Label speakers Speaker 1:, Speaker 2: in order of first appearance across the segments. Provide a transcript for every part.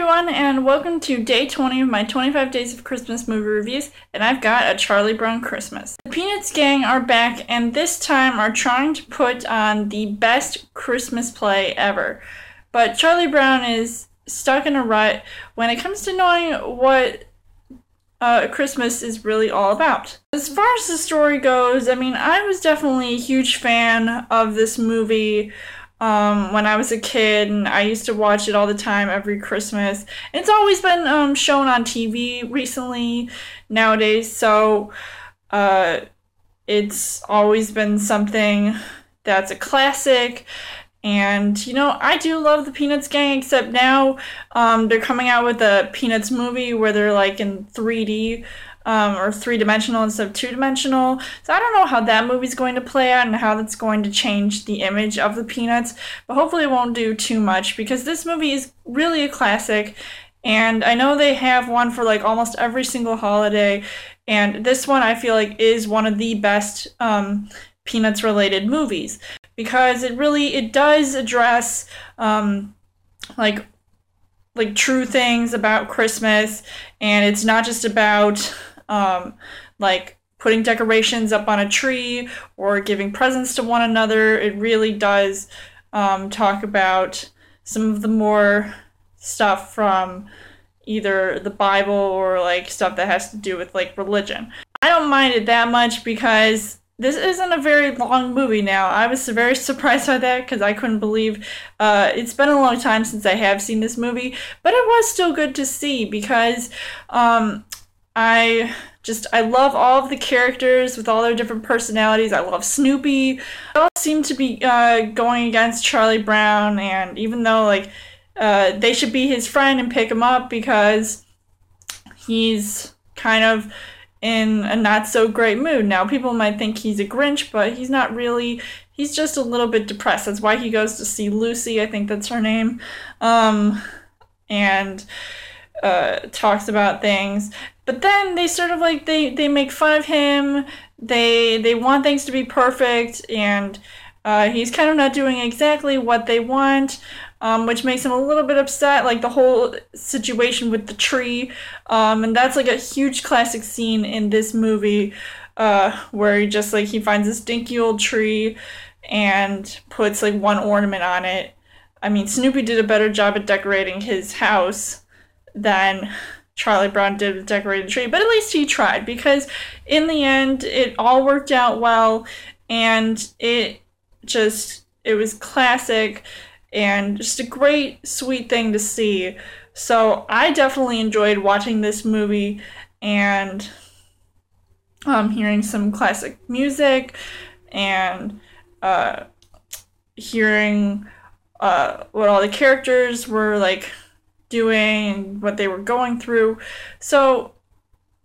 Speaker 1: everyone, and welcome to day 20 of my 25 Days of Christmas movie reviews, and I've got a Charlie Brown Christmas. The Peanuts gang are back, and this time are trying to put on the best Christmas play ever. But Charlie Brown is stuck in a rut when it comes to knowing what Christmas is really all about. As far as the story goes, I mean, I was definitely a huge fan of this movie when I was a kid, and I used to watch it all the time every Christmas. It's always been shown on TV recently nowadays, so it's always been something that's a classic. And, you know, I do love the Peanuts gang, except now they're coming out with a Peanuts movie where they're like in 3D or three-dimensional instead of two-dimensional. So I don't know how that movie's going to play out and how that's going to change the image of the Peanuts, but hopefully it won't do too much because this movie is really a classic. And I know they have one for like almost every single holiday, and this one I feel like is one of the best Peanuts related movies, because it does address like true things about Christmas, and it's not just about like putting decorations up on a tree or giving presents to one another. It really does talk about some of the more stuff from either the Bible or like stuff that has to do with like religion. I don't mind it that much because this isn't a very long movie now. I was very surprised by that because I couldn't believe it's been a long time since I have seen this movie, but it was still good to see because I love all of the characters with all their different personalities. I love Snoopy. They all seem to be going against Charlie Brown, and even though like they should be his friend and pick him up because he's kind of in a not so great mood. Now, people might think he's a Grinch, but he's not really. He's just a little bit depressed. That's why he goes to see Lucy, I think that's her name, and talks about things. But then they sort of like, they make fun of him. They want things to be perfect, and he's kind of not doing exactly what they want, which makes him a little bit upset, like the whole situation with the tree. And that's like a huge classic scene in this movie, where he finds this dinky old tree and puts like one ornament on it. I mean, Snoopy did a better job at decorating his house than Charlie Brown did with decorating the tree, but at least he tried, because in the end it all worked out well, and it was classic and just a great, sweet thing to see. So I definitely enjoyed watching this movie and hearing some classic music and hearing what all the characters were like doing and what they were going through. So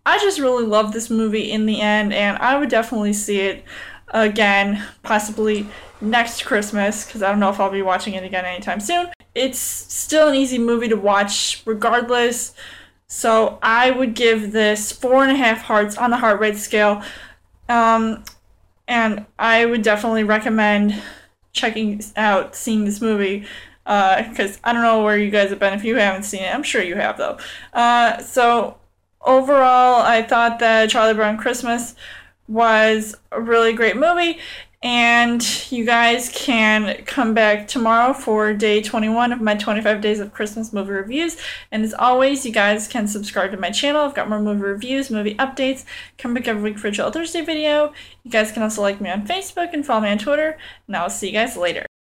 Speaker 1: I just really love this movie in the end, and I would definitely see it again, possibly next Christmas, because I don't know if I'll be watching it again anytime soon. It's still an easy movie to watch regardless, so I would give this 4.5 hearts on the heart rate scale, and I would definitely recommend seeing this movie, because I don't know where you guys have been if you haven't seen it. I'm sure you have, though. So overall, I thought that Charlie Brown Christmas was a really great movie, and you guys can come back tomorrow for day 21 of my 25 Days of Christmas movie reviews. And as always, you guys can subscribe to my channel. I've got more movie reviews, movie updates. Come back every week for a Chill Thursday video. You guys can also like me on Facebook and follow me on Twitter, and I'll see you guys later.